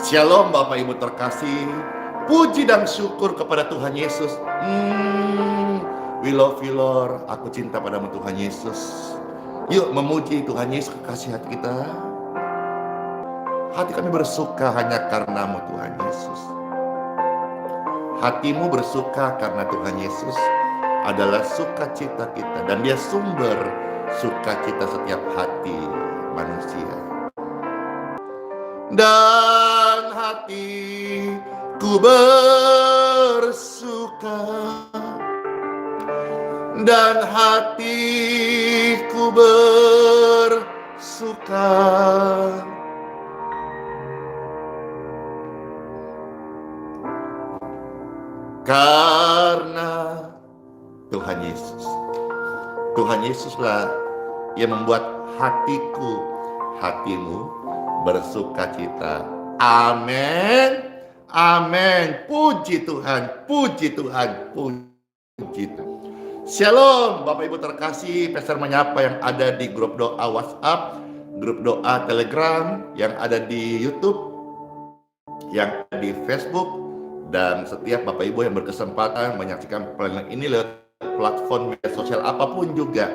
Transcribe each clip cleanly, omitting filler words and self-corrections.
Shalom Bapak Ibu terkasih. Puji dan syukur kepada Tuhan Yesus. We love you Lord. Aku cinta padamu Tuhan Yesus. Yuk memuji Tuhan Yesus, kekasih hati kita. Hati kami bersuka hanya karenamu Tuhan Yesus. Hatimu bersuka karena Tuhan Yesus adalah sukacita kita. Dan dia sumber sukacita setiap hati manusia. Dan hatiku bersuka, dan hatiku bersuka, karena Tuhan Yesus. Tuhan Yesuslah yang membuat hatiku, hatimu bersukacita. Amin. Amin. Puji Tuhan, puji Tuhan, puji Tuhan. Shalom Bapak Ibu terkasih. Pastor menyapa yang ada di grup doa WhatsApp, grup doa Telegram, yang ada di YouTube, yang ada di Facebook, dan setiap Bapak Ibu yang berkesempatan menyaksikan pelayanan ini lewat platform media sosial apapun juga.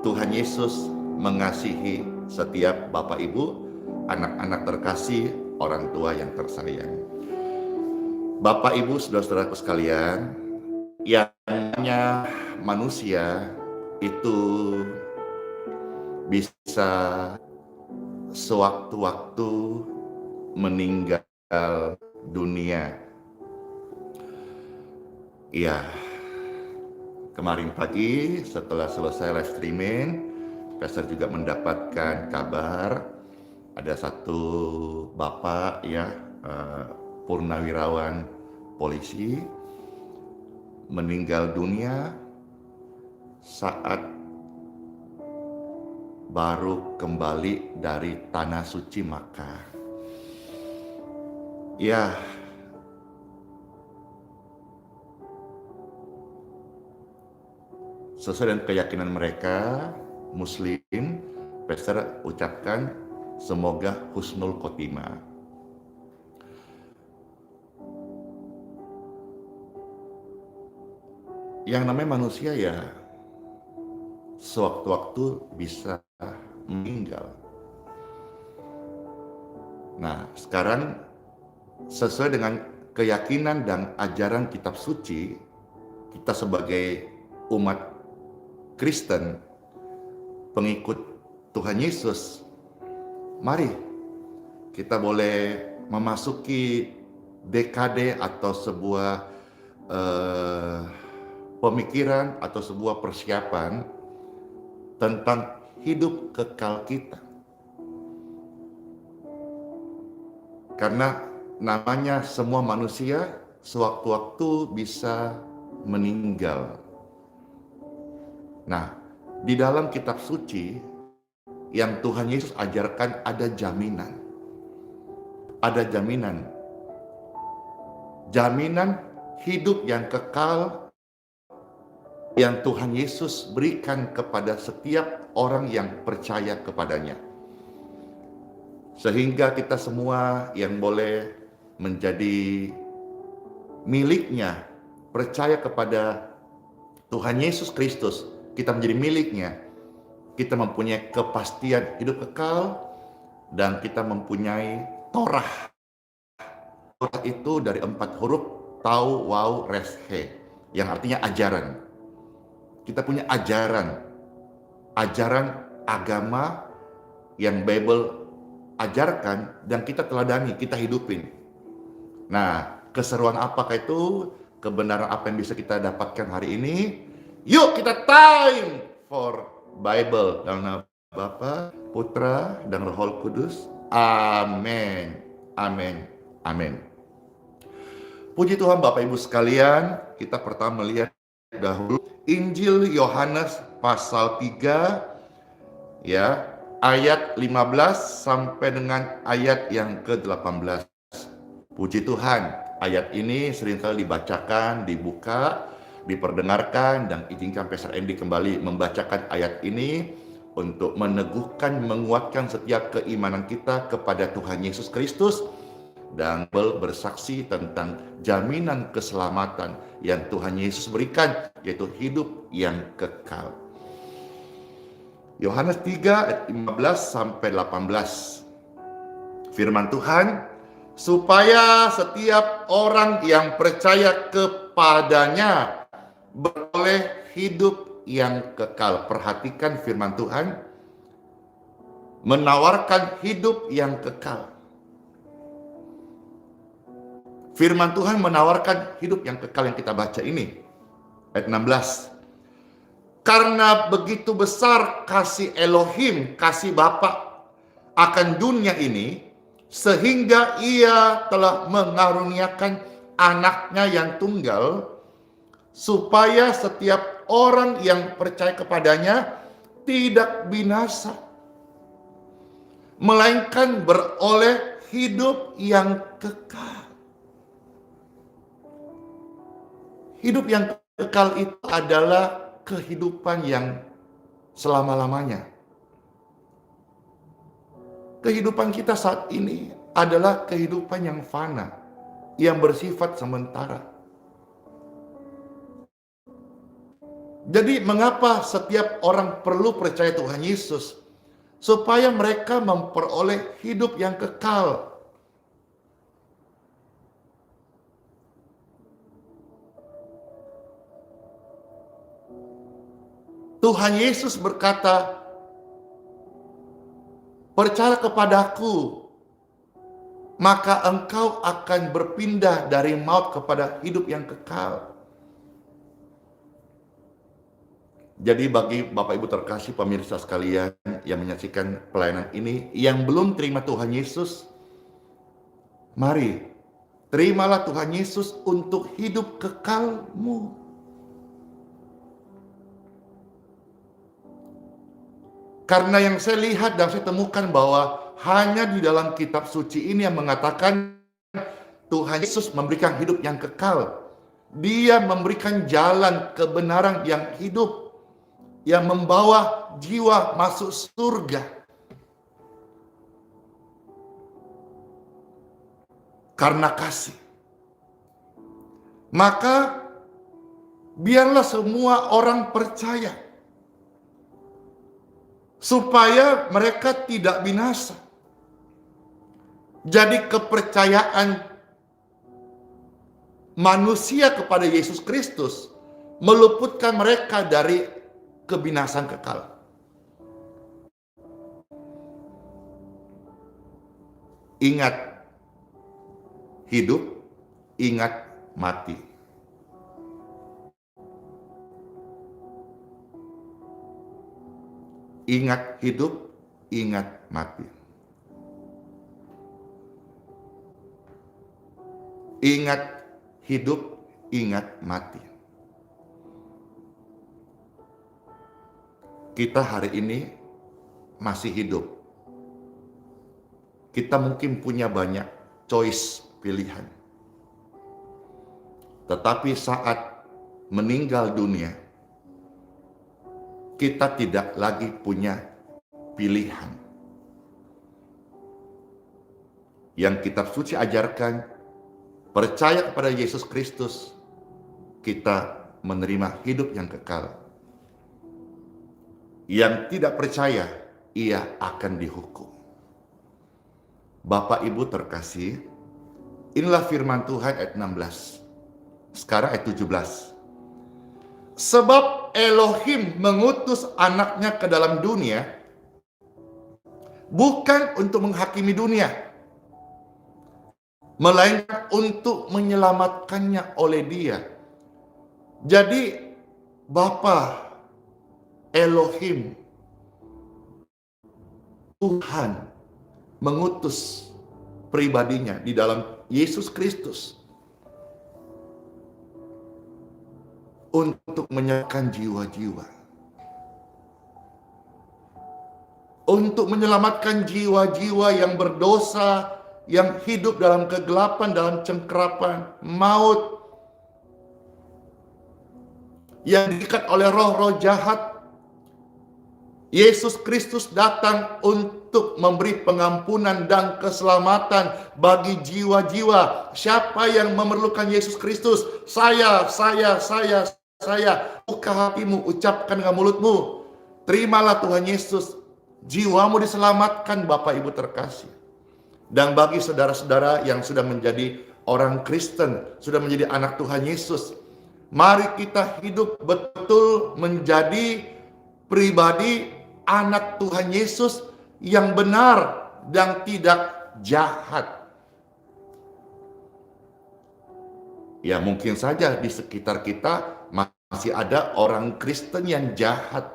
Tuhan Yesus mengasihi setiap Bapak Ibu, anak-anak terkasih, orang tua yang tersayang. Bapak Ibu, saudara-saudaraku sekalian, yang namanya manusia itu bisa sewaktu-waktu meninggal dunia. Ya, kemarin pagi setelah selesai live streaming, Pastor juga mendapatkan kabar ada satu bapak ya, purnawirawan polisi meninggal dunia saat baru kembali dari tanah suci Makkah. Ya, sesuai dengan keyakinan mereka Muslim, Pastor ucapkan semoga husnul khotimah. Yang namanya manusia ya sewaktu-waktu bisa meninggal. Nah, sekarang sesuai dengan keyakinan dan ajaran kitab suci, kita sebagai umat Kristen, pengikut Tuhan Yesus, mari kita boleh memasuki dekade atau sebuah pemikiran atau sebuah persiapan tentang hidup kekal kita. Karena namanya semua manusia sewaktu-waktu bisa meninggal. Nah, di dalam kitab suci yang Tuhan Yesus ajarkan ada jaminan. Ada jaminan. Jaminan hidup yang kekal yang Tuhan Yesus berikan kepada setiap orang yang percaya kepadanya. Sehingga kita semua yang boleh menjadi miliknya, percaya kepada Tuhan Yesus Kristus, kita menjadi miliknya. Kita mempunyai kepastian hidup kekal dan kita mempunyai Torah. Torah itu dari 4 huruf Tau, Wau, Res, He, yang artinya ajaran. Kita punya ajaran agama yang Bible ajarkan dan kita teladani, kita hidupin. Nah, keseruan apakah itu? Kebenaran apa yang bisa kita dapatkan hari ini? Yuk kita time for Bible dalam nama Bapa, Putra, dan Roh Kudus. Amin. Amin. Amin. Puji Tuhan Bapak Ibu sekalian, kita pertama melihat dahulu Injil Yohanes pasal 3 ya, ayat 15 sampai dengan ayat yang ke-18. Puji Tuhan, ayat ini seringkali dibacakan, dibuka, diperdengarkan, dan izinkan Pastor Andy kembali membacakan ayat ini untuk meneguhkan, menguatkan setiap keimanan kita kepada Tuhan Yesus Kristus dan bersaksi tentang jaminan keselamatan yang Tuhan Yesus berikan, yaitu hidup yang kekal. Yohanes 3 ayat 15 sampai 18. Firman Tuhan, supaya setiap orang yang percaya kepadanya beroleh hidup yang kekal. Perhatikan firman Tuhan, menawarkan hidup yang kekal. Firman Tuhan menawarkan hidup yang kekal yang kita baca ini. Ayat 16. Karena begitu besar kasih Elohim, kasih Bapa akan dunia ini, sehingga ia telah mengaruniakan anaknya yang tunggal, supaya setiap orang yang percaya kepadanya tidak binasa, melainkan beroleh hidup yang kekal. Hidup yang kekal itu adalah kehidupan yang selama-lamanya. Kehidupan kita saat ini adalah kehidupan yang fana, yang bersifat sementara. Jadi mengapa setiap orang perlu percaya Tuhan Yesus? Supaya mereka memperoleh hidup yang kekal. Tuhan Yesus berkata, percaya kepadaku, maka engkau akan berpindah dari maut kepada hidup yang kekal. Jadi bagi Bapak Ibu terkasih pemirsa sekalian yang menyaksikan pelayanan ini, yang belum terima Tuhan Yesus, mari terimalah Tuhan Yesus untuk hidup kekalmu. Karena yang saya lihat dan saya temukan bahwa hanya di dalam kitab suci ini yang mengatakan Tuhan Yesus memberikan hidup yang kekal. Dia memberikan jalan kebenaran yang hidup, yang membawa jiwa masuk surga. Karena kasih. Maka biarlah semua orang percaya, supaya mereka tidak binasa. Jadi kepercayaan manusia kepada Yesus Kristus meluputkan mereka dari kebinasan kekal. Ingat hidup, ingat mati. Ingat hidup, ingat mati. Ingat hidup, ingat mati. Kita hari ini masih hidup. Kita mungkin punya banyak choice, pilihan. Tetapi saat meninggal dunia, kita tidak lagi punya pilihan. Yang kitab suci ajarkan, percaya kepada Yesus Kristus, kita menerima hidup yang kekal. Yang tidak percaya, ia akan dihukum. Bapak Ibu terkasih, inilah firman Tuhan ayat 16. Sekarang ayat 17. Sebab Elohim mengutus anaknya ke dalam dunia, bukan untuk menghakimi dunia, melainkan untuk menyelamatkannya oleh Dia. Jadi Bapa Elohim, Tuhan, mengutus pribadinya di dalam Yesus Kristus untuk menyelamatkan jiwa-jiwa. Untuk menyelamatkan jiwa-jiwa yang berdosa, yang hidup dalam kegelapan, dalam cengkerapan maut, yang diikat oleh roh-roh jahat, Yesus Kristus datang untuk memberi pengampunan dan keselamatan bagi jiwa-jiwa. Siapa yang memerlukan Yesus Kristus? Saya. Buka hatimu, ucapkan dengan mulutmu. Terimalah Tuhan Yesus. Jiwamu diselamatkan, Bapak Ibu terkasih. Dan bagi saudara-saudara yang sudah menjadi orang Kristen, sudah menjadi anak Tuhan Yesus, mari kita hidup betul menjadi pribadi anak Tuhan Yesus yang benar dan tidak jahat. Ya, mungkin saja di sekitar kita masih ada orang Kristen yang jahat.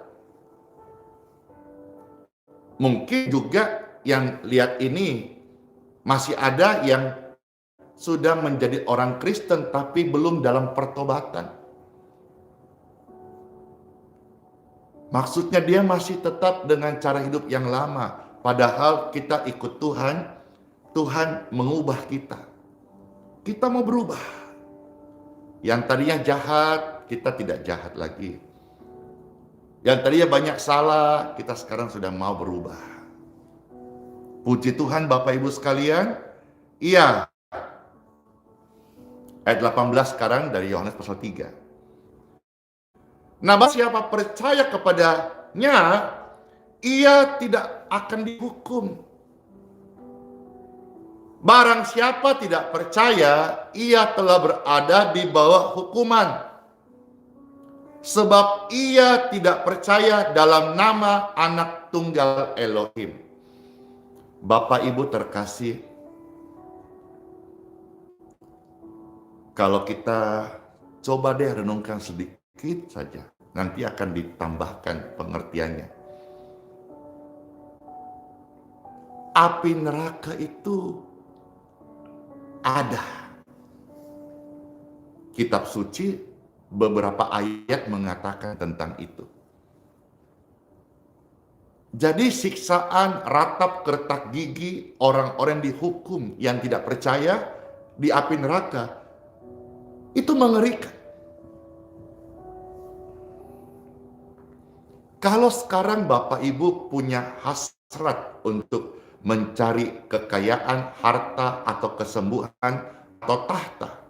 Mungkin juga yang lihat ini masih ada yang sudah menjadi orang Kristen tapi belum dalam pertobatan. Maksudnya dia masih tetap dengan cara hidup yang lama. Padahal kita ikut Tuhan, Tuhan mengubah kita. Kita mau berubah. Yang tadinya jahat, kita tidak jahat lagi. Yang tadinya banyak salah, kita sekarang sudah mau berubah. Puji Tuhan Bapak Ibu sekalian. Iya. Ayat 18 sekarang dari Yohanes pasal 3. Nah, siapa percaya kepadanya, ia tidak akan dihukum. Barang siapa tidak percaya, ia telah berada di bawah hukuman. Sebab ia tidak percaya dalam nama Anak Tunggal Elohim. Bapak Ibu terkasih, kalau kita coba deh renungkan sedikit saja, nanti akan ditambahkan pengertiannya. Api neraka itu ada. Kitab suci beberapa ayat mengatakan tentang itu. Jadi siksaan, ratap, kertak gigi orang-orang dihukum yang tidak percaya di api neraka itu mengerikan. Kalau sekarang Bapak Ibu punya hasrat untuk mencari kekayaan, harta, atau kesembuhan, atau tahta,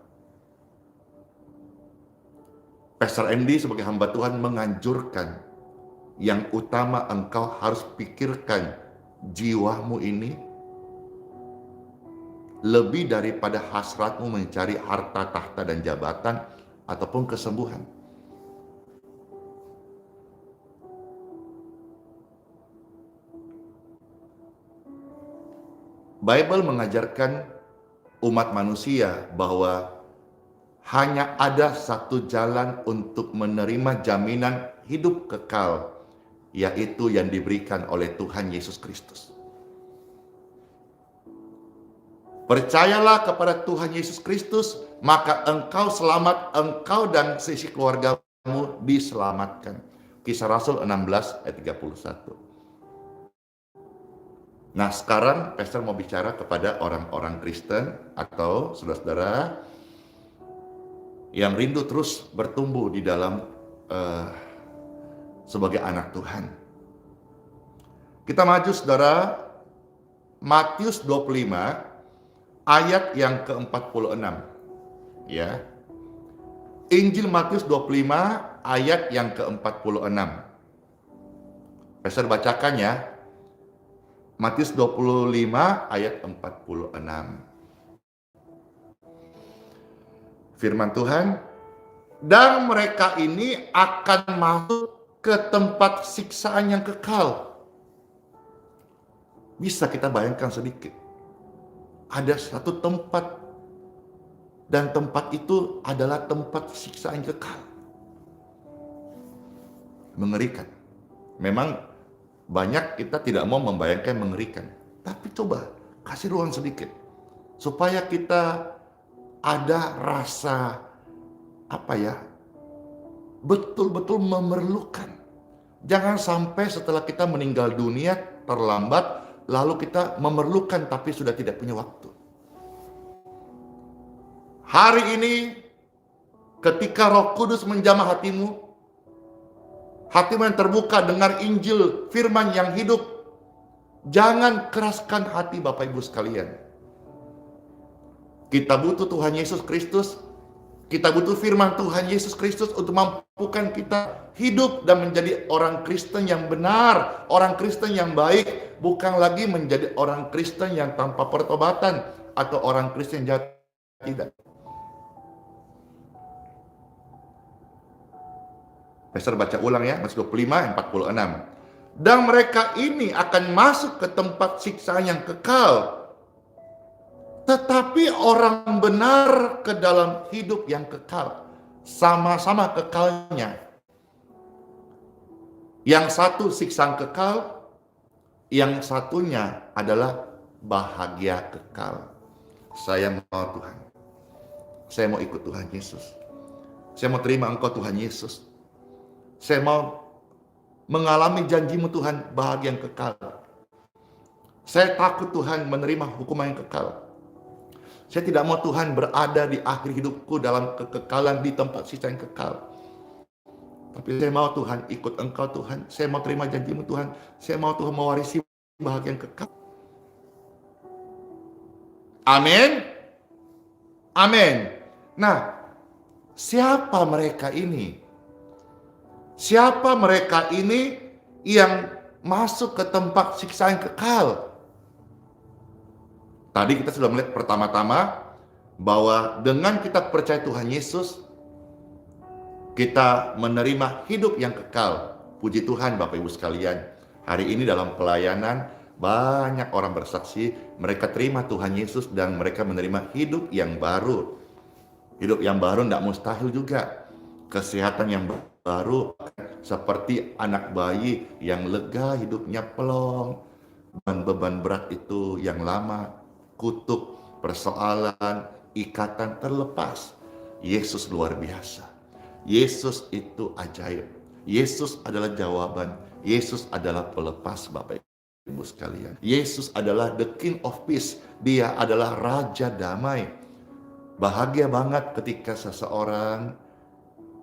Pastor Andy sebagai hamba Tuhan menganjurkan yang utama engkau harus pikirkan jiwamu ini lebih daripada hasratmu mencari harta, tahta, dan jabatan ataupun kesembuhan. Bible mengajarkan umat manusia bahwa hanya ada satu jalan untuk menerima jaminan hidup kekal, yaitu yang diberikan oleh Tuhan Yesus Kristus. Percayalah kepada Tuhan Yesus Kristus, maka engkau selamat, engkau dan seisi keluargamu diselamatkan. Kisah Rasul 16 ayat 31. Nah, sekarang Pastor mau bicara kepada orang-orang Kristen atau saudara-saudara yang rindu terus bertumbuh di dalam sebagai anak Tuhan. Kita maju saudara, Matius 25 ayat yang ke-46. Ya. Injil Matius 25 ayat yang ke-46. Pastor bacakan ya. Matius 25 ayat 46. Firman Tuhan, dan mereka ini akan masuk ke tempat siksaan yang kekal. Bisa kita bayangkan sedikit. Ada satu tempat, dan tempat itu adalah tempat siksaan kekal. Mengerikan. Memang banyak kita tidak mau membayangkan mengerikan. Tapi coba kasih ruang sedikit. Supaya kita ada rasa betul-betul memerlukan. Jangan sampai setelah kita meninggal dunia terlambat, lalu kita memerlukan tapi sudah tidak punya waktu. Hari ini ketika Roh Kudus menjamah hatimu, hatimu yang terbuka, dengar Injil, firman yang hidup. Jangan keraskan hati Bapak Ibu sekalian. Kita butuh Tuhan Yesus Kristus. Kita butuh firman Tuhan Yesus Kristus untuk mampukan kita hidup dan menjadi orang Kristen yang benar, orang Kristen yang baik, bukan lagi menjadi orang Kristen yang tanpa pertobatan atau orang Kristen yang jahat. Tidak. Pastor baca ulang ya, Matius 25:46. Dan mereka ini akan masuk ke tempat siksaan yang kekal, tetapi orang benar ke dalam hidup yang kekal. Sama-sama kekalnya. Yang satu siksaan kekal, yang satunya adalah bahagia kekal. Saya mau Tuhan. Saya mau ikut Tuhan Yesus. Saya mau terima Engkau Tuhan Yesus. Saya mau mengalami janjimu Tuhan, bahagia yang kekal. Saya takut Tuhan menerima hukuman yang kekal. Saya tidak mau Tuhan berada di akhir hidupku dalam kekekalan di tempat sisa yang kekal. Tapi saya mau Tuhan ikut Engkau Tuhan. Saya mau terima janjimu Tuhan. Saya mau Tuhan mewarisi bahagia yang kekal. Amin. Amin. Nah, siapa mereka ini? Siapa mereka ini yang masuk ke tempat siksa yang kekal? Tadi kita sudah melihat pertama-tama bahwa dengan kita percaya Tuhan Yesus, kita menerima hidup yang kekal. Puji Tuhan Bapak Ibu sekalian. Hari ini dalam pelayanan banyak orang bersaksi, mereka terima Tuhan Yesus dan mereka menerima hidup yang baru. Hidup yang baru tidak mustahil juga. Kesehatan yang baru, seperti anak bayi yang lega hidupnya pelong. Beban berat itu yang lama, kutuk, persoalan, ikatan terlepas. Yesus luar biasa. Yesus itu ajaib. Yesus adalah jawaban. Yesus adalah pelepas Bapak Ibu sekalian. Yesus adalah the King of Peace. Dia adalah Raja Damai. Bahagia banget ketika seseorang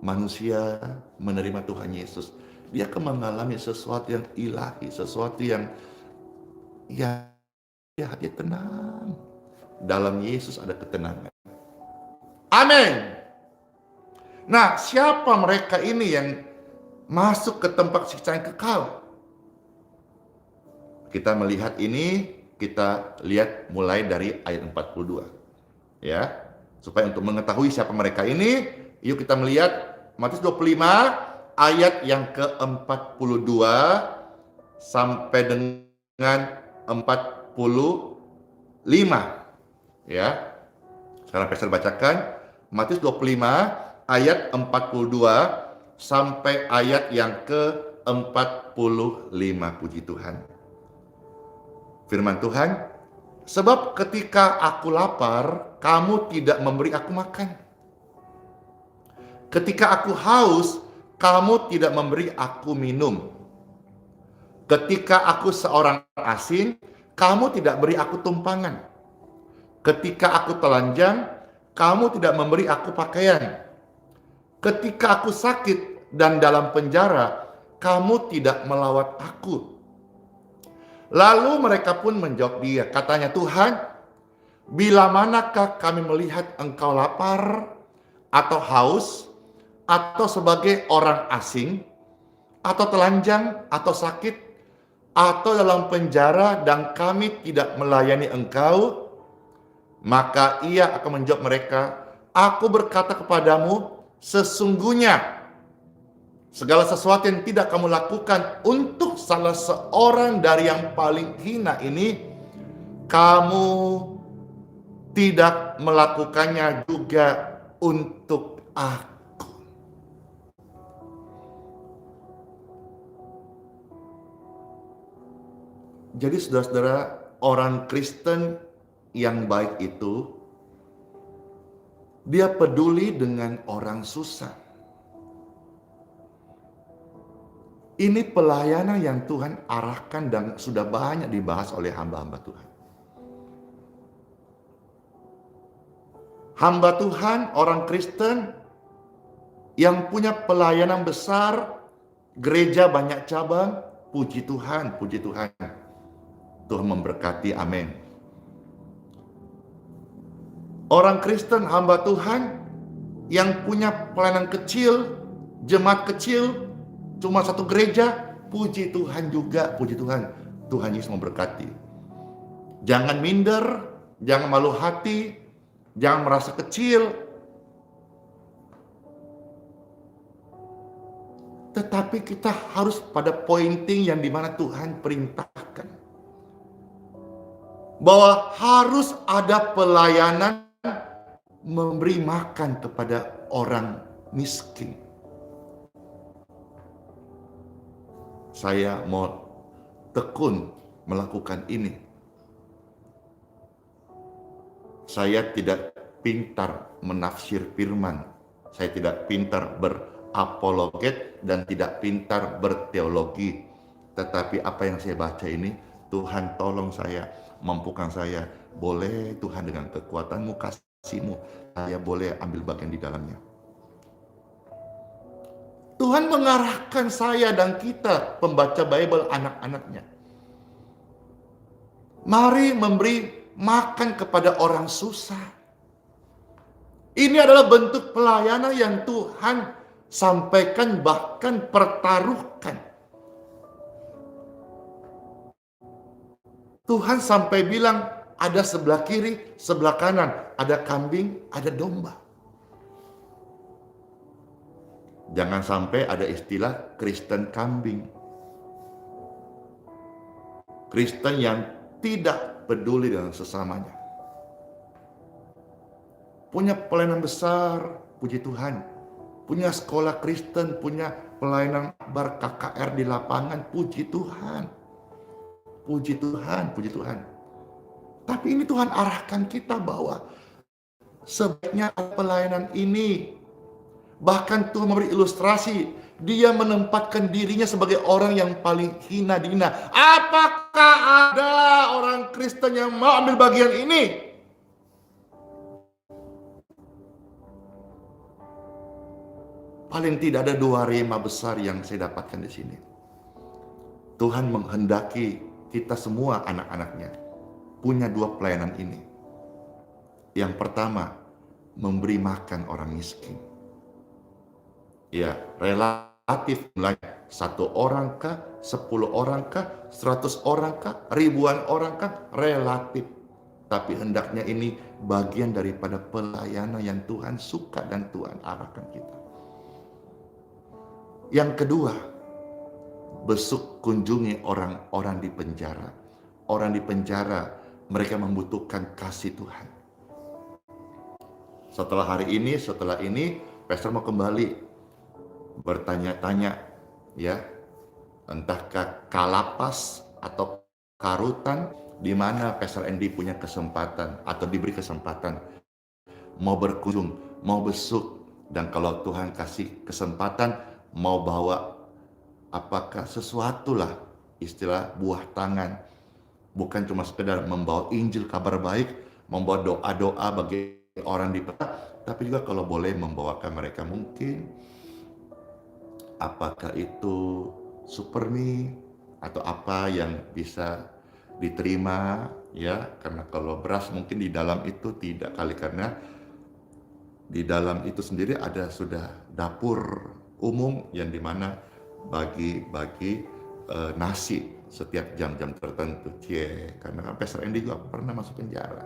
manusia menerima Tuhan Yesus. Dia akan mengalami sesuatu yang ilahi, sesuatu yang hati tenang. Dalam Yesus ada ketenangan. Amin. Nah, siapa mereka ini yang masuk ke tempat siksa yang kekal? Kita melihat ini, kita lihat mulai dari ayat 42. Ya. Supaya untuk mengetahui siapa mereka ini, yuk kita melihat Matius 25 ayat yang ke-42 sampai dengan 45. Ya. Sekarang Pastor bacakan Matius 25 ayat 42 sampai ayat yang ke-45. Puji Tuhan. Firman Tuhan, sebab ketika aku lapar, kamu tidak memberi aku makan. Ketika aku haus, kamu tidak memberi aku minum. Ketika aku seorang asing, kamu tidak beri aku tumpangan. Ketika aku telanjang, kamu tidak memberi aku pakaian. Ketika aku sakit dan dalam penjara, kamu tidak melawat aku. Lalu mereka pun menjawab dia, katanya, Tuhan, bila manakah kami melihat engkau lapar atau haus, atau sebagai orang asing, atau telanjang, atau sakit, atau dalam penjara dan kami tidak melayani engkau? Maka ia akan menjawab mereka, aku berkata kepadamu, sesungguhnya segala sesuatu yang tidak kamu lakukan untuk salah seorang dari yang paling hina ini, kamu tidak melakukannya juga untuk aku. Jadi saudara-saudara, orang Kristen yang baik itu, dia peduli dengan orang susah. Ini pelayanan yang Tuhan arahkan dan sudah banyak dibahas oleh hamba-hamba Tuhan. Hamba Tuhan, orang Kristen yang punya pelayanan besar Gereja banyak cabang, puji Tuhan, puji Tuhan. Tuhan memberkati, amin. Orang Kristen, hamba Tuhan, yang punya pelayanan kecil, jemaat kecil, cuma satu gereja, puji Tuhan juga, puji Tuhan. Tuhan Yesus memberkati. Jangan minder, jangan malu hati, jangan merasa kecil. Tetapi kita harus pada pointing yang dimana Tuhan perintahkan. Bahwa harus ada pelayanan memberi makan kepada orang miskin. Saya mau tekun melakukan ini. Saya tidak pintar menafsir firman. Saya tidak pintar berapologet dan tidak pintar berteologi. Tetapi apa yang saya baca ini, Tuhan tolong saya, mampukan saya. Boleh Tuhan dengan kekuatanmu, kasih-Mu, saya boleh ambil bagian di dalamnya. Tuhan mengarahkan saya dan kita, pembaca Bible, anak-anaknya. Mari memberi makan kepada orang susah. Ini adalah bentuk pelayanan yang Tuhan sampaikan, bahkan pertaruhkan. Tuhan sampai bilang ada sebelah kiri, sebelah kanan, ada kambing, ada domba. Jangan sampai ada istilah Kristen kambing. Kristen yang tidak peduli dengan sesamanya. Punya pelayanan besar, puji Tuhan. Punya sekolah Kristen, punya pelayanan bar KKR di lapangan, puji Tuhan. Puji Tuhan, puji Tuhan. Tapi ini Tuhan arahkan kita bahwa sebaiknya pelayanan ini, bahkan Tuhan memberi ilustrasi, dia menempatkan dirinya sebagai orang yang paling hina dihina. Apakah ada orang Kristen yang mau ambil bagian ini? Paling tidak ada 2 rema besar yang saya dapatkan di sini. Tuhan menghendaki kita semua anak-anaknya punya 2 pelayanan ini. Yang pertama, memberi makan orang miskin. Ya, relatif mulanya 1 orang kah, 10 orang kah, 100 orang kah, ribuan orang kah, relatif. Tapi hendaknya ini bagian daripada pelayanan yang Tuhan suka dan Tuhan arahkan kita. Yang kedua, besuk kunjungi orang-orang di penjara. Orang di penjara, mereka membutuhkan kasih Tuhan. Setelah hari ini, setelah ini, pastor mau kembali bertanya-tanya, ya, entahkah kalapas atau karutan, di mana Pastor Andy punya kesempatan atau diberi kesempatan mau berkunjung, mau besuk, dan kalau Tuhan kasih kesempatan mau bawa apakah sesuatu lah, istilah buah tangan, bukan cuma sekedar membawa Injil kabar baik, membawa doa-doa bagi orang di peta, tapi juga kalau boleh membawakan mereka mungkin apakah itu supermi atau apa yang bisa diterima, ya, karena kalau beras mungkin di dalam itu tidak kali, karena di dalam itu sendiri ada sudah dapur umum yang dimana bagi nasi setiap jam-jam tertentu. Karena kan Pastor Andy juga pernah masuk penjara.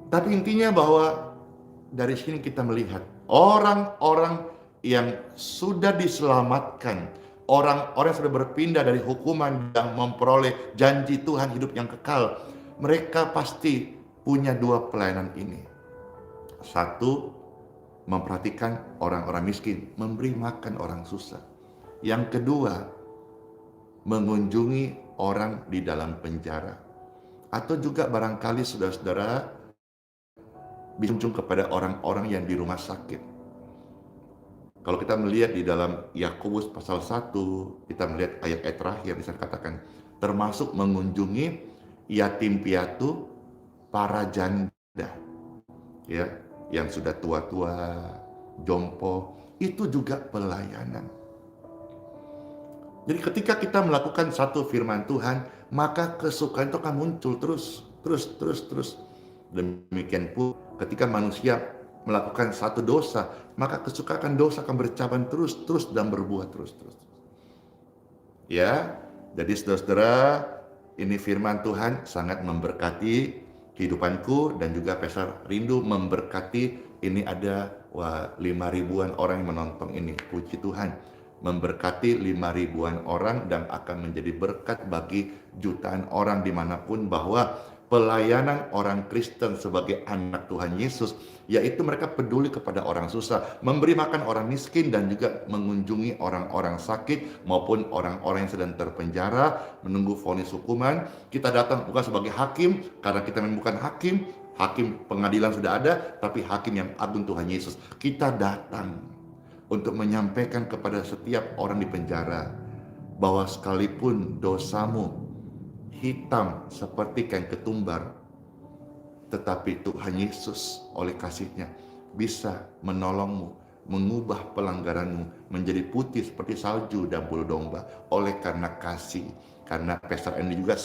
Tapi intinya bahwa dari sini kita melihat orang-orang yang sudah diselamatkan, orang-orang yang sudah berpindah dari hukuman dan memperoleh janji Tuhan hidup yang kekal, mereka pasti punya 2 pelayanan ini. 1, memperhatikan orang-orang miskin, memberi makan orang susah. Yang kedua, mengunjungi orang di dalam penjara. Atau juga barangkali saudara-saudara berkunjung kepada orang-orang yang di rumah sakit. Kalau kita melihat di dalam Yakobus pasal 1, kita melihat ayat-ayat terakhir, bisa dikatakan termasuk mengunjungi yatim piatu, para janda, ya, yang sudah tua-tua, jompo, itu juga pelayanan. Jadi ketika kita melakukan satu firman Tuhan, maka kesukaan itu akan muncul terus. Demikian pun ketika manusia melakukan satu dosa, maka kesukaan dosa akan bercabang terus dan berbuah terus. Ya, jadi saudara-saudara, ini firman Tuhan sangat memberkati kehidupanku dan juga Pastor rindu memberkati. Ini ada 5.000-an orang yang menonton ini, puji Tuhan. Memberkati 5.000-an orang dan akan menjadi berkat bagi jutaan orang dimanapun, bahwa pelayanan orang Kristen sebagai anak Tuhan Yesus, yaitu mereka peduli kepada orang susah, memberi makan orang miskin, dan juga mengunjungi orang-orang sakit maupun orang-orang yang sedang terpenjara menunggu vonis hukuman. Kita datang bukan sebagai hakim, karena kita memang bukan hakim pengadilan sudah ada, tapi hakim yang agung Tuhan Yesus. Kita datang untuk menyampaikan kepada setiap orang di penjara bahwa sekalipun dosamu hitam seperti kain ketumbar, tetapi Tuhan Yesus oleh kasih-Nya bisa menolongmu, mengubah pelanggaranmu menjadi putih seperti salju dan bulu domba oleh karena kasih. Karena Pastor Andy juga,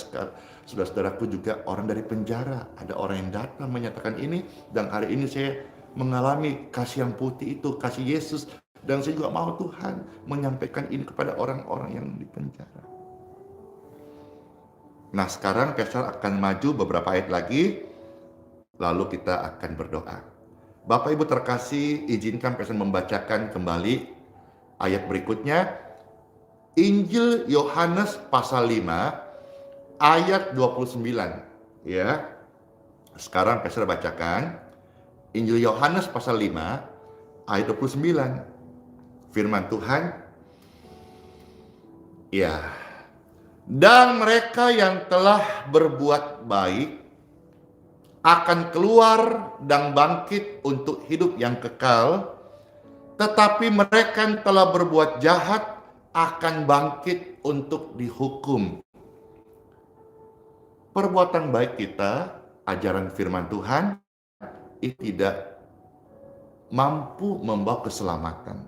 saudara-saudaraku juga orang dari penjara, ada orang yang datang menyatakan ini, dan hari ini saya mengalami kasih yang putih itu, kasih Yesus, dan saya juga mau Tuhan menyampaikan ini kepada orang-orang yang di penjara. Nah, sekarang Pastor akan maju beberapa ayat lagi, lalu kita akan berdoa. Bapak Ibu terkasih, izinkan Pastor membacakan kembali ayat berikutnya. Injil Yohanes pasal 5 ayat 29. Ya. Sekarang Pastor bacakan Injil Yohanes pasal 5 ayat 29. Firman Tuhan. Ya. Dan mereka yang telah berbuat baik akan keluar dan bangkit untuk hidup yang kekal, tetapi mereka yang telah berbuat jahat akan bangkit untuk dihukum. Perbuatan baik kita, ajaran firman Tuhan, itu tidak mampu membawa keselamatan.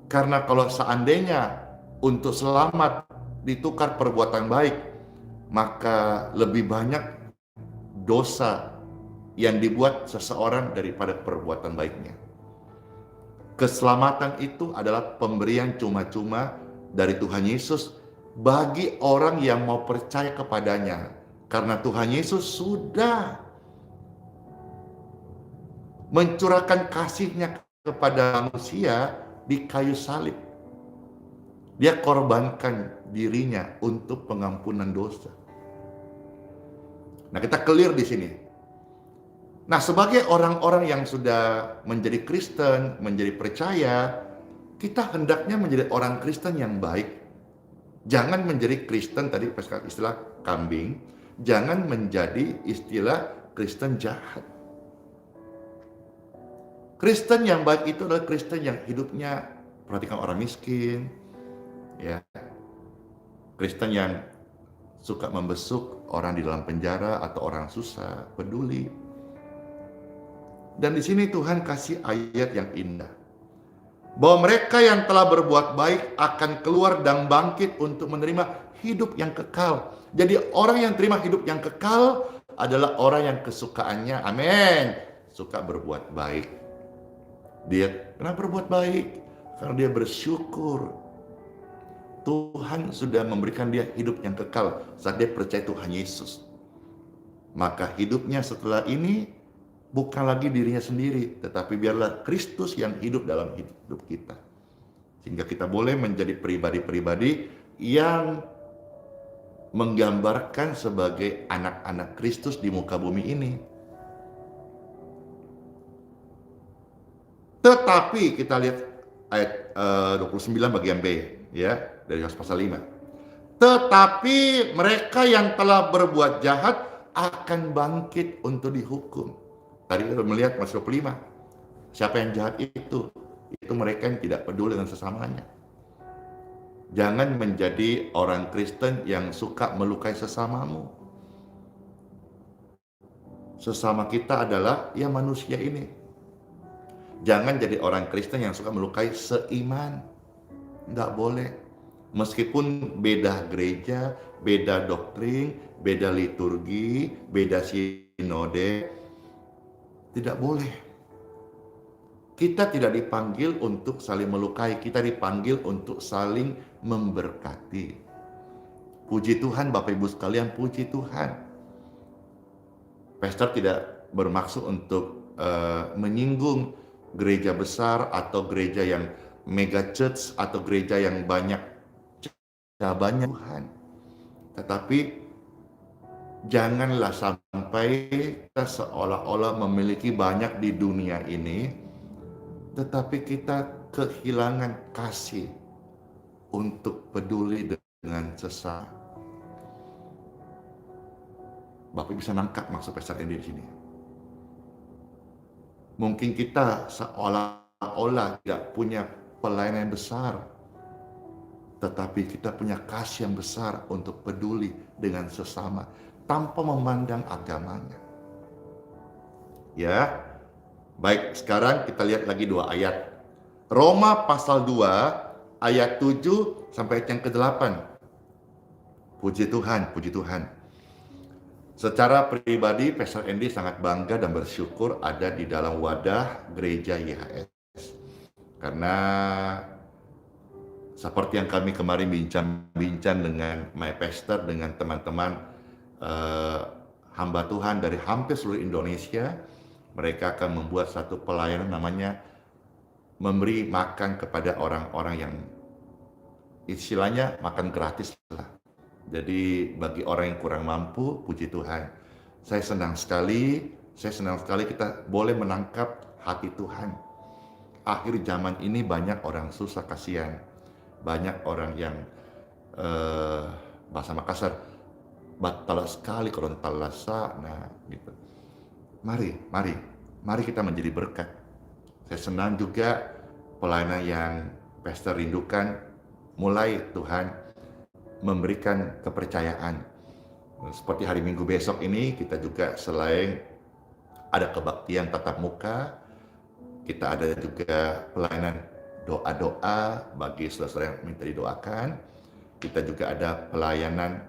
Karena kalau seandainya untuk selamat ditukar perbuatan baik, maka lebih banyak dosa yang dibuat seseorang daripada perbuatan baiknya. Keselamatan itu adalah pemberian cuma-cuma dari Tuhan Yesus bagi orang yang mau percaya kepadanya. Karena Tuhan Yesus sudah mencurahkan kasih-Nya kepada manusia di kayu salib. Dia korbankan dirinya untuk pengampunan dosa. Nah, kita clear di sini. Nah, sebagai orang-orang yang sudah menjadi Kristen, menjadi percaya, kita hendaknya menjadi orang Kristen yang baik. Jangan menjadi Kristen, tadi istilah kambing, jangan menjadi istilah Kristen jahat. Kristen yang baik itu adalah Kristen yang hidupnya perhatikan orang miskin, ya. Kristen yang suka membesuk orang di dalam penjara atau orang susah, peduli. Dan di sini Tuhan kasih ayat yang indah, bahwa mereka yang telah berbuat baik akan keluar dan bangkit untuk menerima hidup yang kekal. Jadi orang yang terima hidup yang kekal adalah orang yang kesukaannya, amin, suka berbuat baik. Dia kenapa berbuat baik? Karena dia bersyukur Tuhan sudah memberikan dia hidup yang kekal saat dia percaya Tuhan Yesus. Maka hidupnya setelah ini bukan lagi dirinya sendiri, tetapi biarlah Kristus yang hidup dalam hidup kita. Sehingga kita boleh menjadi pribadi-pribadi yang menggambarkan sebagai anak-anak Kristus di muka bumi ini. Tetapi kita lihat ayat 29 bagian B, ya, dari pasal 5. Tetapi mereka yang telah berbuat jahat akan bangkit untuk dihukum. Tadi kita melihat pasal 5. Siapa yang jahat itu? Itu mereka yang tidak peduli dengan sesamanya. Jangan menjadi orang Kristen yang suka melukai sesamamu. Sesama kita adalah ya manusia ini. Jangan jadi orang Kristen yang suka melukai seiman. Nggak boleh. Meskipun beda gereja, beda doktrin, beda liturgi, beda sinode, tidak boleh. Kita tidak dipanggil untuk saling melukai, kita dipanggil untuk saling memberkati. Puji Tuhan Bapak Ibu sekalian, puji Tuhan. Pastor tidak bermaksud untuk menyinggung gereja besar atau gereja yang mega church atau gereja yang banyak cabangnya Tuhan. Tetapi janganlah sampai kita seolah-olah memiliki banyak di dunia ini, tetapi kita kehilangan kasih untuk peduli dengan sesama. Bapak bisa nangkap maksud Pastor Andy di sini. Mungkin kita seolah-olah tidak punya pelayanan yang besar, tetapi kita punya kasih yang besar untuk peduli dengan sesama tanpa memandang agamanya. Ya, baik, sekarang kita lihat lagi 2 ayat. Roma pasal 2 ayat 7 sampai ayat yang ke-8. Puji Tuhan, puji Tuhan. Secara pribadi, Pastor Andy sangat bangga dan bersyukur ada di dalam wadah gereja YHS. Karena seperti yang kami kemarin bincang-bincang dengan my pastor, dengan teman-teman hamba Tuhan dari hampir seluruh Indonesia, mereka akan membuat satu pelayanan namanya memberi makan kepada orang-orang yang istilahnya makan gratis lah. Jadi bagi orang yang kurang mampu, puji Tuhan. Saya senang sekali kita boleh menangkap hati Tuhan. Akhir zaman ini banyak orang susah, kasihan. Banyak orang yang bahasa Makassar batala sekali korontalasa, nah gitu. Mari kita menjadi berkat. Saya senang juga pelayanan yang Pastor rindukan, mulai Tuhan memberikan kepercayaan. Seperti hari Minggu besok ini, kita juga selain ada kebaktian tatap muka, kita ada juga pelayanan doa-doa bagi saudara yang minta didoakan. Kita juga ada pelayanan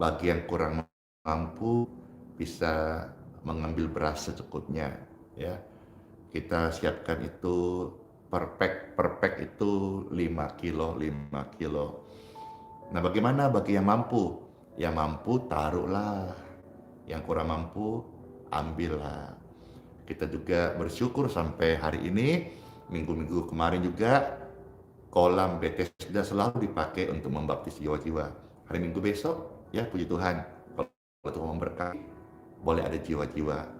bagi yang kurang mampu bisa mengambil beras secukupnya, ya. Kita siapkan itu per pack itu 5 kilo. Nah, bagaimana bagi yang mampu? Yang mampu taruhlah, yang kurang mampu ambillah. Kita juga bersyukur sampai hari ini, minggu-minggu kemarin juga kolam Bethesda selalu dipakai untuk membaptis jiwa-jiwa. Hari Minggu besok, ya puji Tuhan, kalau Tuhan memberkati, boleh ada jiwa-jiwa.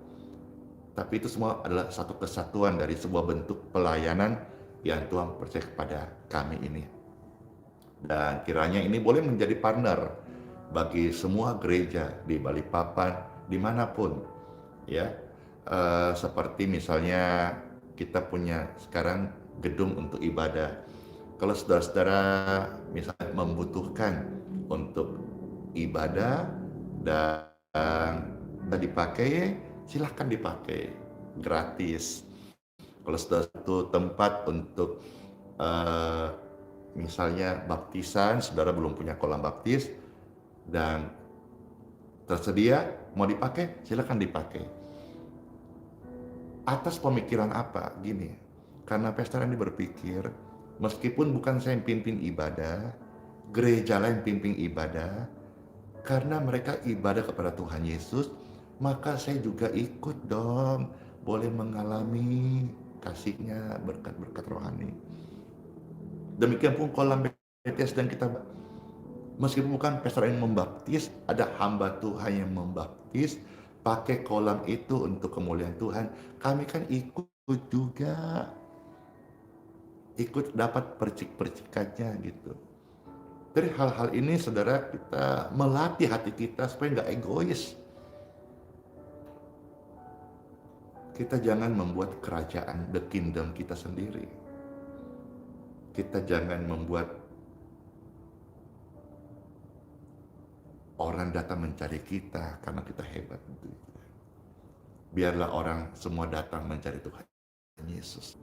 Tapi itu semua adalah satu kesatuan dari sebuah bentuk pelayanan yang Tuhan percaya kepada kami ini. Dan kiranya ini boleh menjadi partner bagi semua gereja di Balikpapan, dimanapun. Ya, seperti misalnya kita punya sekarang gedung untuk ibadah. Kalau saudara-saudara misalnya membutuhkan untuk ibadah dan dipakai, silahkan dipakai gratis. Kalau sudah satu tempat untuk misalnya baptisan, saudara belum punya kolam baptis dan tersedia mau dipakai, silahkan dipakai. Atas pemikiran apa? Gini, karena Pastor ini berpikir, meskipun bukan saya yang pimpin ibadah, gereja lain pimpin ibadah, karena mereka ibadah kepada Tuhan Yesus, maka saya juga ikut dong, boleh mengalami kasih-Nya, berkat-berkat rohani. Demikian pun kolam Bethesda dan kita, meskipun bukan pastor yang membaptis, ada hamba Tuhan yang membaptis, pakai kolam itu untuk kemuliaan Tuhan. Kami kan ikut juga, ikut dapat percik-percikannya gitu. Dari hal-hal ini, saudara, kita melatih hati kita supaya nggak egois. Kita jangan membuat kerajaan, the kingdom kita sendiri. Kita jangan membuat orang datang mencari kita karena kita hebat. Biarlah orang semua datang mencari Tuhan Yesus.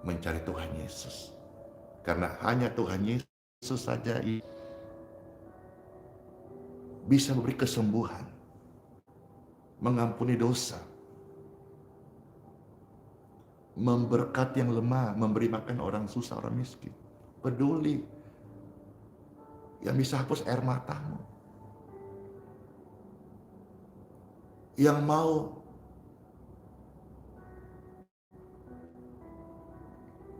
Mencari Tuhan Yesus. Karena hanya Tuhan Yesus saja bisa memberi kesembuhan, mengampuni dosa, memberkati yang lemah, memberi makan orang susah, orang miskin, peduli, yang bisa hapus air matamu, yang mau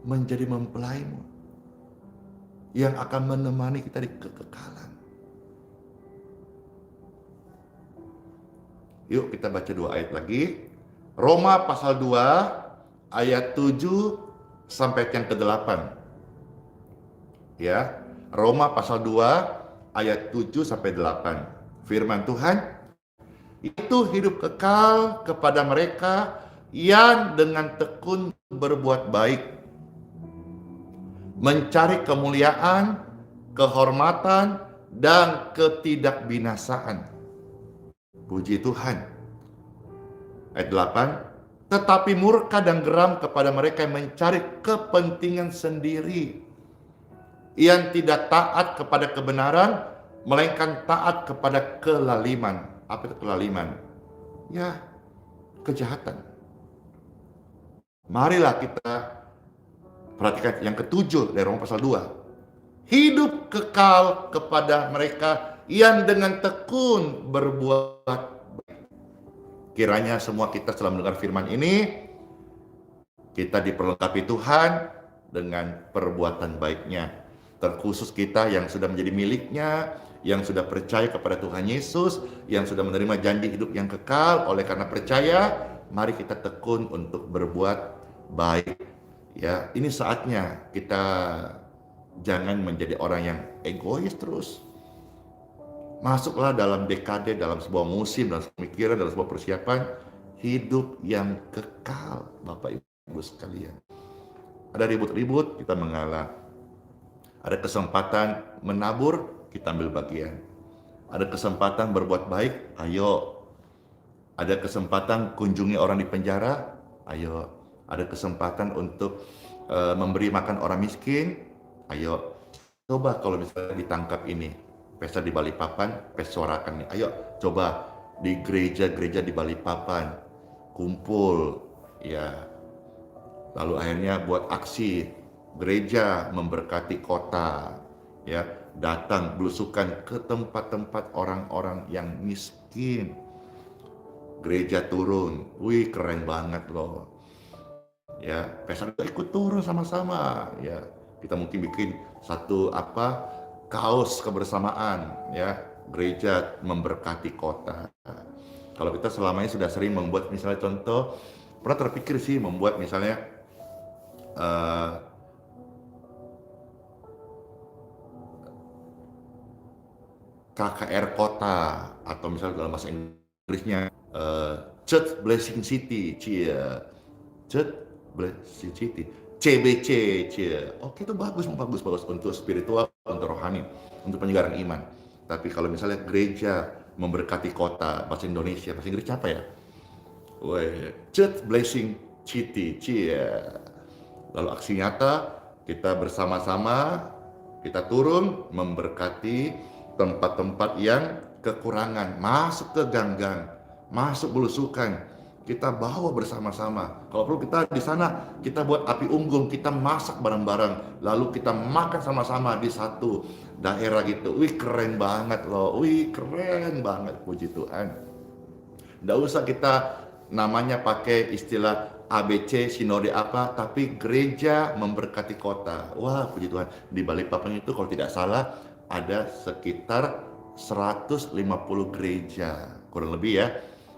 menjadi mempelaimu, yang akan menemani kita di kekekalan. Yuk kita baca 2 ayat lagi. Roma pasal 2 ayat 7 sampai yang ke-8. Ya, Roma pasal 2 ayat 7 sampai 8. Firman Tuhan, itu hidup kekal kepada mereka yang dengan tekun berbuat baik, mencari kemuliaan, kehormatan, dan ketidakbinasaan. Puji Tuhan. Ayat 8, tetapi murka dan geram kepada mereka yang mencari kepentingan sendiri, yang tidak taat kepada kebenaran, melainkan taat kepada kelaliman. Apa itu kelaliman? Ya, kejahatan. Marilah kita perhatikan yang ke-7 dari Roma pasal 2. Hidup kekal kepada mereka yang dengan tekun berbuat baik. Kiranya semua kita setelah mendengar firman ini, kita diperlengkapi Tuhan dengan perbuatan baiknya. Terkhusus kita yang sudah menjadi miliknya, yang sudah percaya kepada Tuhan Yesus, yang sudah menerima janji hidup yang kekal. Oleh karena percaya, mari kita tekun untuk berbuat baik. Ya, ini saatnya kita jangan menjadi orang yang egois terus. Masuklah dalam dekade, dalam sebuah musim, dalam pemikiran, dalam sebuah persiapan hidup yang kekal, Bapak Ibu sekalian. Ada ribut-ribut, kita mengalah. Ada kesempatan menabur, kita ambil bagian. Ada kesempatan berbuat baik, ayo. Ada kesempatan kunjungi orang di penjara, ayo. Ada kesempatan untuk memberi makan orang miskin, ayo. Coba kalau misalnya ditangkap ini, pesta di Balikpapan, pesorakan nih. Ayo coba di gereja-gereja di Balikpapan kumpul ya. Lalu akhirnya buat aksi gereja memberkati kota ya, datang belusukan ke tempat-tempat orang-orang yang miskin. Gereja turun. Wih, keren banget loh. Ya, pesta ikut turun sama-sama ya. Kita mungkin bikin satu kaos kebersamaan ya, gereja memberkati kota. Kalau kita selama ini sudah sering membuat misalnya contoh, pernah terpikir sih membuat misalnya KKR kota, atau misalnya dalam bahasa Inggrisnya Church Blessing City, Church Blessing City, CBC, oke, itu bagus untuk spiritual, untuk rohani, untuk penyegaran iman. Tapi kalau misalnya gereja memberkati kota, bahasa Indonesia, bahasa Inggris apa ya? Church Blessing City, lalu aksi nyata kita bersama-sama, kita turun memberkati tempat-tempat yang kekurangan, masuk ke gang-gang, masuk belusukan. Kita bawa bersama-sama. Kalau perlu kita di sana, kita buat api unggun, kita masak bareng-bareng, lalu kita makan sama-sama di satu daerah gitu. Wih, keren banget loh. Wih, keren banget, puji Tuhan. Nggak usah kita namanya pakai istilah ABC, sinode apa, tapi gereja memberkati kota. Wah, puji Tuhan. Di Balikpapan itu kalau tidak salah ada sekitar 150 gereja, kurang lebih ya.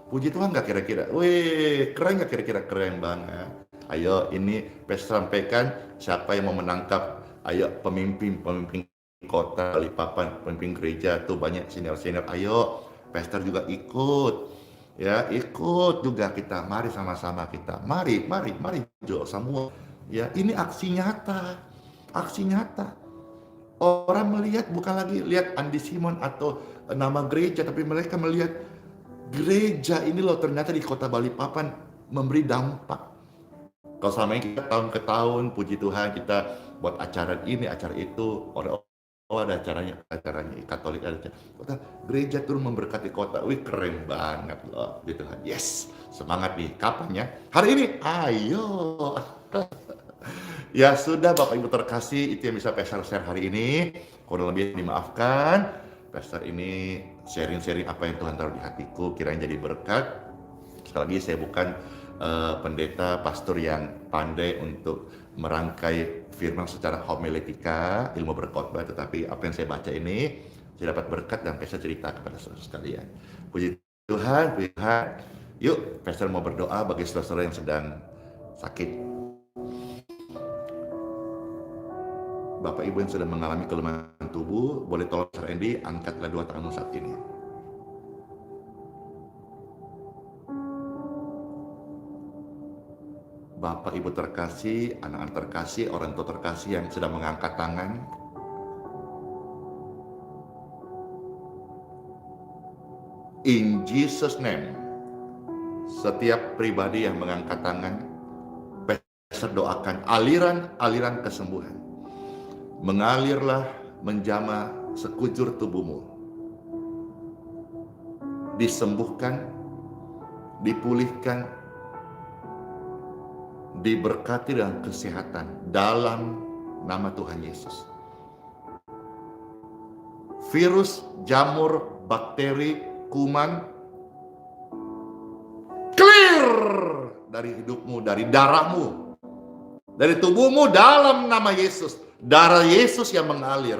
Puji Tuhan nggak kira-kira? Wih, keren nggak kira-kira? Keren banget. Ayo, ini Pastor sampaikan siapa yang mau menangkap. Ayo, pemimpin kota Balikpapan, pemimpin gereja tuh banyak senior-senior. Ayo, Pastor juga ikut. Ya, ikut juga kita. Mari sama-sama kita. Mari Jo, semua. Ya, ini aksi nyata. Aksi nyata. Orang melihat bukan lagi lihat Andi Simon atau nama gereja, tapi mereka melihat gereja ini loh ternyata di kota Balikpapan memberi dampak. Kalau selama ini kita tahun ke tahun, puji Tuhan, kita buat acara ini, acara itu. Oh ada acaranya Katolik ada kota gereja turun memberkati kota. Wih keren banget loh gitu kan. Yes, semangat nih. Kapan ya? Hari ini. Ayo. Ya sudah Bapak Ibu terkasih, itu yang bisa Pastor share hari ini. Kurang lebih dimaafkan. Pastor ini sharing-sharing apa yang Tuhan taruh di hatiku, kiranya jadi berkat. Sekali lagi saya bukan pendeta, pastor yang pandai untuk merangkai firman secara homiletika, ilmu berkhotbah, tetapi apa yang saya baca ini, saya dapat berkat dan Pastor cerita kepada saudara sekalian. Puji Tuhan, puji Tuhan. Yuk, Pastor mau berdoa bagi saudara yang sedang sakit. Bapak Ibu yang sudah mengalami kelemahan tubuh, boleh tolong Pastor Andy angkatlah 2 tanganmu saat ini. Bapak Ibu terkasih, anak-anak terkasih, orang tua terkasih yang sedang mengangkat tangan. In Jesus name, setiap pribadi yang mengangkat tangan, Pastor doakan aliran-aliran kesembuhan. Mengalirlah menjamah sekujur tubuhmu. Disembuhkan, dipulihkan, diberkati dengan kesehatan dalam nama Tuhan Yesus. Virus, jamur, bakteri, kuman clear dari hidupmu, dari darahmu, dari tubuhmu dalam nama Yesus. Darah Yesus yang mengalir,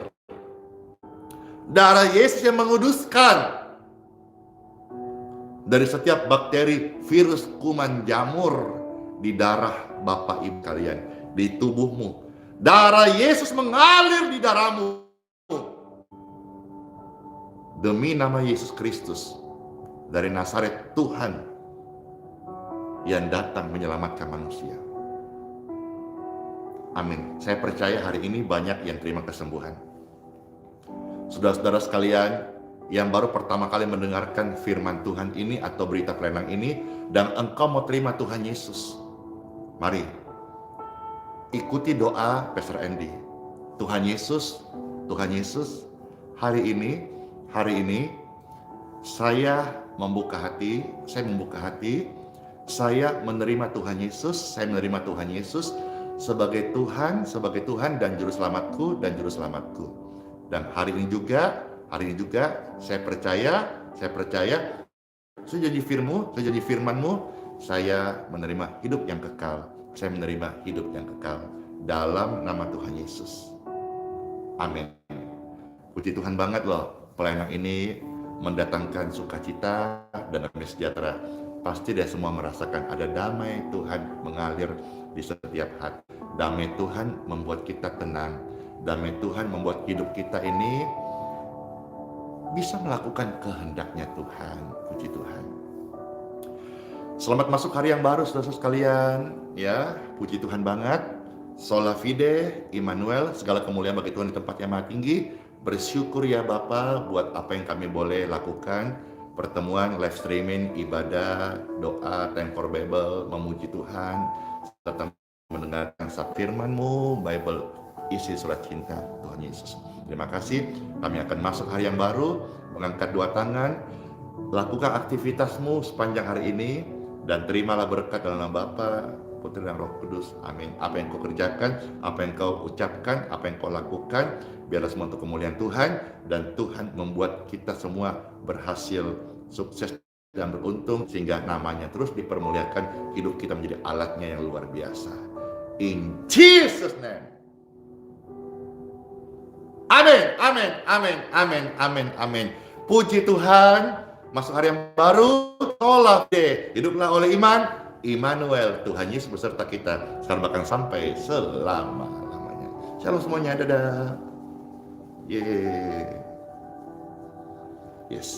darah Yesus yang menguduskan dari setiap bakteri, virus, kuman, jamur di darah Bapak Ibu kalian, di tubuhmu. Darah Yesus mengalir di darahmu. Demi nama Yesus Kristus dari Nazaret, Tuhan yang datang menyelamatkan manusia. Amin. Saya percaya hari ini banyak yang terima kesembuhan. Saudara-saudara sekalian yang baru pertama kali mendengarkan firman Tuhan ini atau berita pelayanan ini, dan engkau mau terima Tuhan Yesus, mari ikuti doa Pastor Andy. Tuhan Yesus, hari ini saya membuka hati, saya menerima Tuhan Yesus, sebagai Tuhan dan juru selamatku. Dan hari ini juga saya percaya sejadi firman-Mu, saya menerima hidup yang kekal. Dalam nama Tuhan Yesus. Amin. Puji Tuhan banget loh, pelayanan ini mendatangkan sukacita dan damai sejahtera. Pasti dia semua merasakan ada damai Tuhan mengalir di setiap hati. Damai Tuhan membuat kita tenang. Damai Tuhan membuat hidup kita ini bisa melakukan kehendaknya Tuhan. Puji Tuhan. Selamat masuk hari yang baru saudara sekalian. Ya, puji Tuhan banget. Sola fide, Immanuel, segala kemuliaan bagi Tuhan di tempat yang maha tinggi. Bersyukur ya Bapa buat apa yang kami boleh lakukan. Pertemuan, live streaming, ibadah, doa, time for Bible, memuji Tuhan, serta mendengarkan firman-Mu, Bible, isi surat cinta Tuhan Yesus. Terima kasih, kami akan masuk hari yang baru, mengangkat 2 tangan, lakukan aktivitasmu sepanjang hari ini, dan terimalah berkat dalam nama Bapa, Putri dan Roh Kudus. Amin. Apa yang kau kerjakan, apa yang kau ucapkan, apa yang kau lakukan, biarlah semua untuk kemuliaan Tuhan, dan Tuhan membuat kita semua berhasil, sukses dan beruntung, sehingga namanya terus dipermuliakan, hidup kita menjadi alatnya yang luar biasa. In Jesus name. Amin. Puji Tuhan, masuk hari yang baru, tolak deh, hiduplah oleh iman, Immanuel, Tuhan Yesus beserta kita, sekarang bahkan sampai selama-lamanya. Shalom semuanya, dadah. Yes.